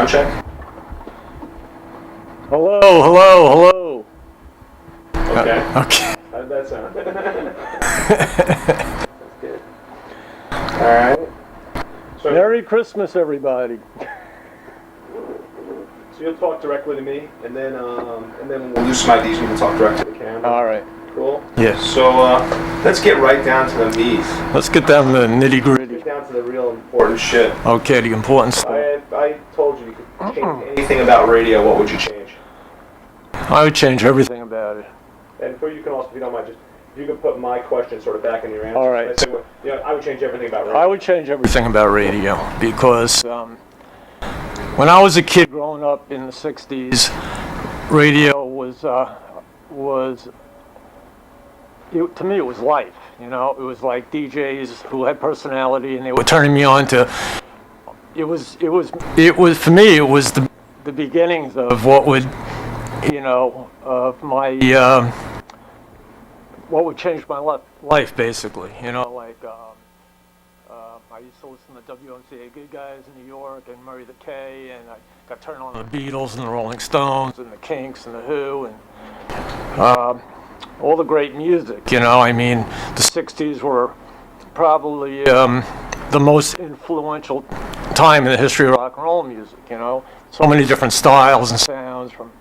Sound check. Hello, hello, hello. Okay. Okay. How did that sound? That's good. All right. So, Merry Christmas, everybody. so you'll talk directly to me, and then we'll do some IDs and we'll talk directly to the camera. All right. Cool. Yes. So let's get right down to the meat. Let's get down to the nitty gritty. Get down to the real important shit. Okay, the important stuff. I told you could change anything about radio. What would you change? I would change everything about it. And for you can also, if you don't mind, just if you could put my question sort of back in your answer. All right. I would change everything about radio. I would change everything about radio because when I was a kid growing up in the 60s, radio to me it was life. You know, it was like DJs who had personality, and they were turning me on to. It was for me. It was the beginnings of what would, of my what would change my life basically. You know, like I used to listen to WMCA Good Guys in New York and Murray the K, and I got turned on to the Beatles and the Rolling Stones and the Kinks and the Who and all the great music. You know, I mean, the 60s were probably the most influential time in the history of rock and roll music. You know, so many different styles and sounds from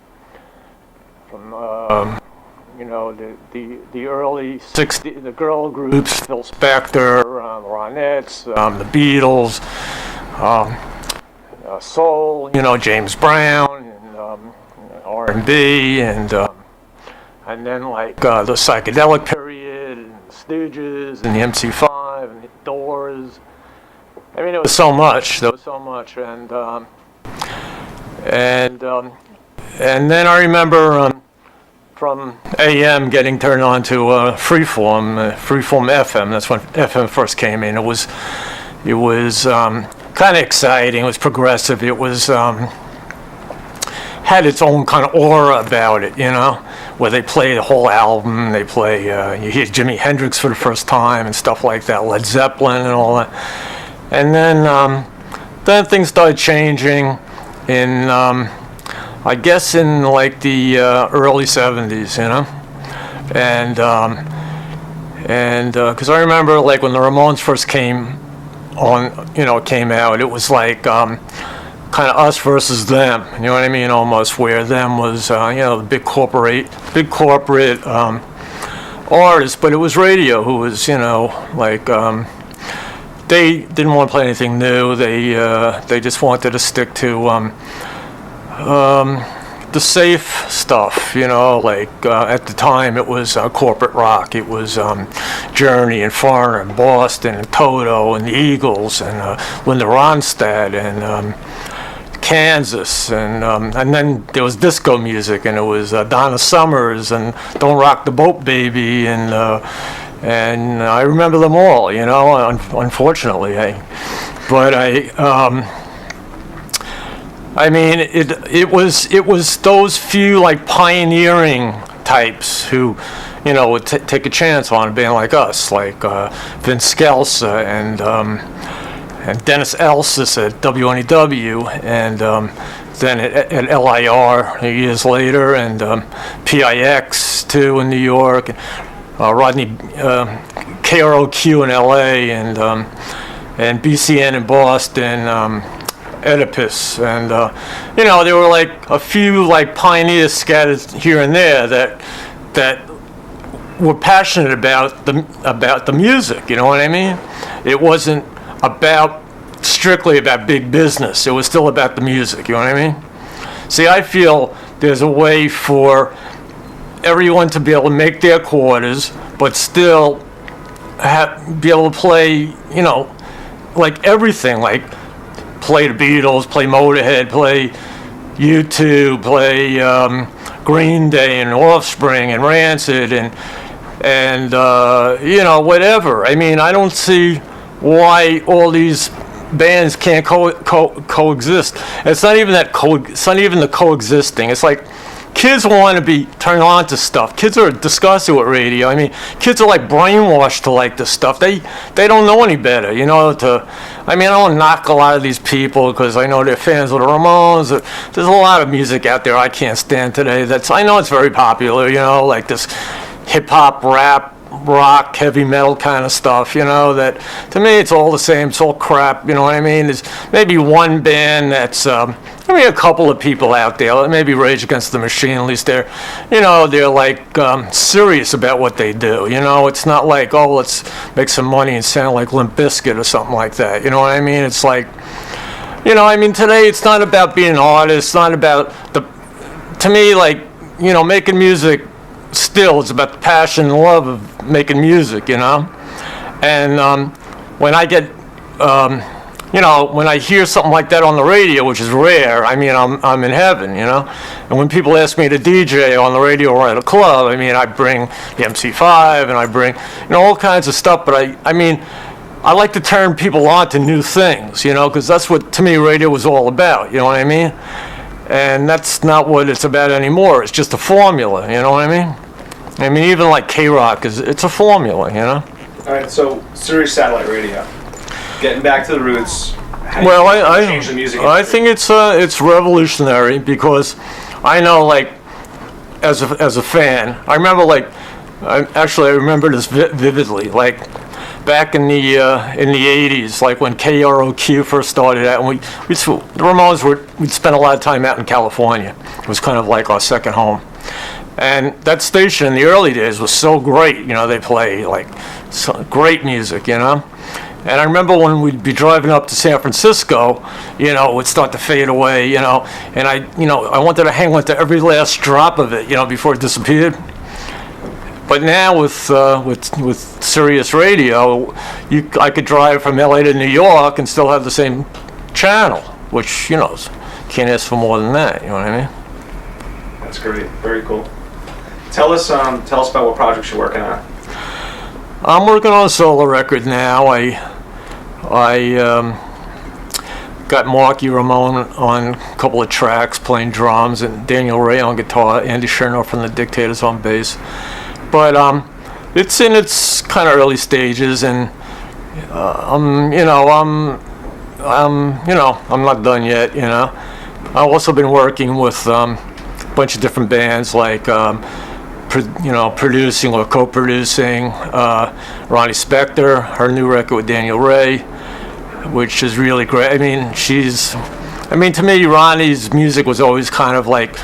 the early 60s, the girl groups, Phil Spector, the Ronettes, the Beatles, soul, James Brown, and R&B, and then like the psychedelic period, and the Stooges, and the MC5, and the Doors. I mean, there was so much, and then I remember from AM getting turned on to freeform FM. That's when FM first came in. It was kind of exciting. It was progressive. It was had its own kind of aura about it, where they play the whole album. They play you hear Jimi Hendrix for the first time and stuff like that, Led Zeppelin and all that. And then things started changing in. I guess in like the early 70s, and because I remember like when the Ramones first came out, it was like kind of us versus them, you know what I mean, almost, where them was the big corporate artists, but it was radio who was they didn't want to play anything new. They just wanted to stick to the safe stuff, at the time it was corporate rock. It was Journey and Foreigner and Boston and Toto and the Eagles and Linda Ronstadt and Kansas and then there was disco music, and it was Donna Summers and Don't Rock the Boat Baby and I remember them all, unfortunately, but I mean, it was those few like pioneering types who, would take a chance on a band like us, like Vince Scelsa and Dennis Elsis at WNEW, and then at LIR years later, and PIX too in New York, and Rodney KROQ in LA, and BCN in Boston. Oedipus, and there were like a few like pioneers scattered here and there that were passionate about the music. You know what I mean? It wasn't strictly about big business. It was still about the music. You know what I mean? See, I feel there's a way for everyone to be able to make their quarters, but still be able to play. Like everything, like. Play the Beatles, play Motorhead, play U2, play Green Day and Offspring and Rancid and whatever. I mean, I don't see why all these bands can't coexist. It's not even that it's not even the coexisting. It's like kids want to be turned on to stuff. Kids are disgusted with radio. I mean, kids are like brainwashed to like this stuff. They don't know any better, you know. I mean, I don't knock a lot of these people because I know they're fans of the Ramones. There's a lot of music out there I can't stand today. I know it's very popular, you know, like this hip hop, rap, rock, heavy metal kind of stuff, you know, that to me it's all the same, it's all crap, you know what I mean? There's maybe one band that's, a couple of people out there, maybe Rage Against the Machine, at least they're like serious about what they do, you know? It's not like, oh, let's make some money and sound like Limp Bizkit or something like that, you know what I mean? It's like, you know, I mean, today it's not about being an artist, it's not about to me, like, you know, making music. Still, it's about the passion and love of making music, you know. And when I get, you know, when I hear something like that on the radio, which is rare, I mean, I'm in heaven, you know. And when people ask me to DJ on the radio or at a club, I mean, I bring the MC5 and I bring, you know, all kinds of stuff. But I mean, I like to turn people on to new things, you know, because that's what, to me, radio was all about, you know what I mean? And that's not what it's about anymore. It's just a formula, you know what I mean? I mean, even like K-Rock, it's a formula, you know? All right, so Sirius Satellite Radio. Getting back to the roots. Well, I change the music. I think it's revolutionary because I know, like, as a fan, I remember, like, I remember this vividly, like, back in the 80s, like when KROQ first started out, and the Ramones we'd spend a lot of time out in California. It was kind of like our second home. And that station in the early days was so great, you know, they play like great music, you know. And I remember when we'd be driving up to San Francisco, you know, it would start to fade away, you know, and I wanted to hang on to every last drop of it, you know, before it disappeared. But now with Sirius Radio, I could drive from LA to New York and still have the same channel, which, you know, can't ask for more than that. You know what I mean? That's great. Very cool. Tell us about what projects you're working on. I'm working on a solo record now. I got Marky Ramone on a couple of tracks, playing drums, and Daniel Ray on guitar, Andy Chernow from the Dictators on bass. But it's in its kind of early stages, and I'm not done yet. You know, I've also been working with a bunch of different bands, like producing or co-producing Ronnie Spector, her new record with Daniel Ray, which is really great. I mean, to me, Ronnie's music was always kind of like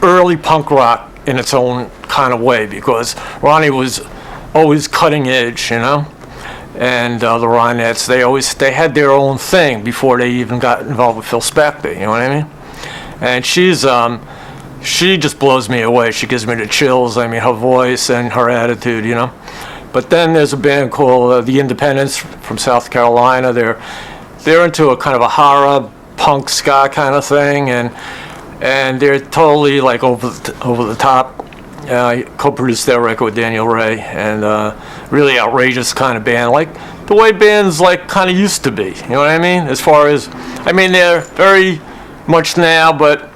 early punk rock in its own kind of way, because Ronnie was always cutting edge, you know, and the Ronettes, they had their own thing before they even got involved with Phil Spector, you know what I mean? And she just blows me away. She gives me the chills. I mean, her voice and her attitude, you know. But then there's a band called The Independents from South Carolina. They're into a kind of a horror punk ska kind of thing, and they're totally like over the top. I co-produced their record with Daniel Ray, and really outrageous kind of band, like the way bands like kind of used to be. You know what I mean? As far as, I mean, they're very much now, but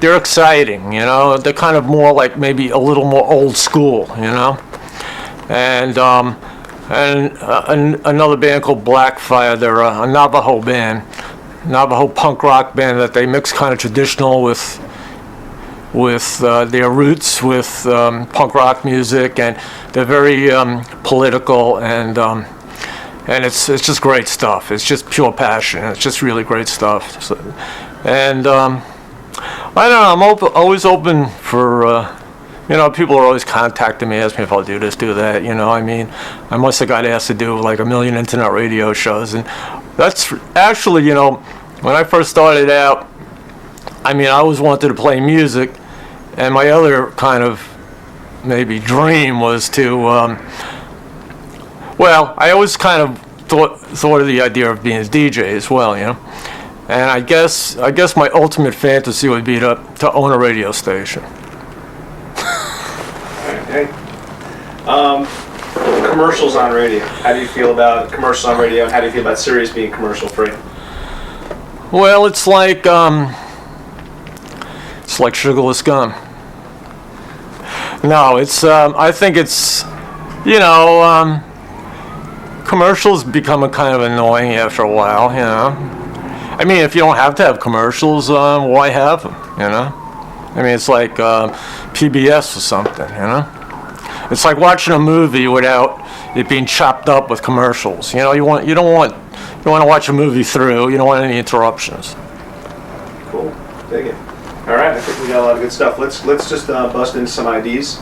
they're exciting. You know, they're kind of more like maybe a little more old school. You know, and another band called Blackfire. They're a Navajo band. Navajo punk rock band that they mix kind of traditional with their roots with punk rock music, and they're very political, and it's just great stuff. It's just pure passion. It's just really great stuff. So, and I don't know. I'm always open for. People are always contacting me, asking me if I'll do this, do that. You know, I mean, I must have got asked to do like 1 million internet radio shows, and that's actually, when I first started out, I mean, I always wanted to play music, and my other kind of maybe dream was to, I always kind of thought of the idea of being a DJ as well, and I guess my ultimate fantasy would be to own a radio station. Okay. Commercials on radio. How do you feel about commercials on radio, and how do you feel about Sirius being commercial free? Well, it's like It's like sugarless gum. No, it's, I think it's, you know, commercials become a kind of annoying after a while, you know. I mean, if you don't have to have commercials, why have them, you know? I mean, it's like PBS or something, you know? It's like watching a movie without it being chopped up with commercials. You know, you want to watch a movie through. You don't want any interruptions. Cool. Dig it. All right, I think we got a lot of good stuff. Let's just bust into some IDs.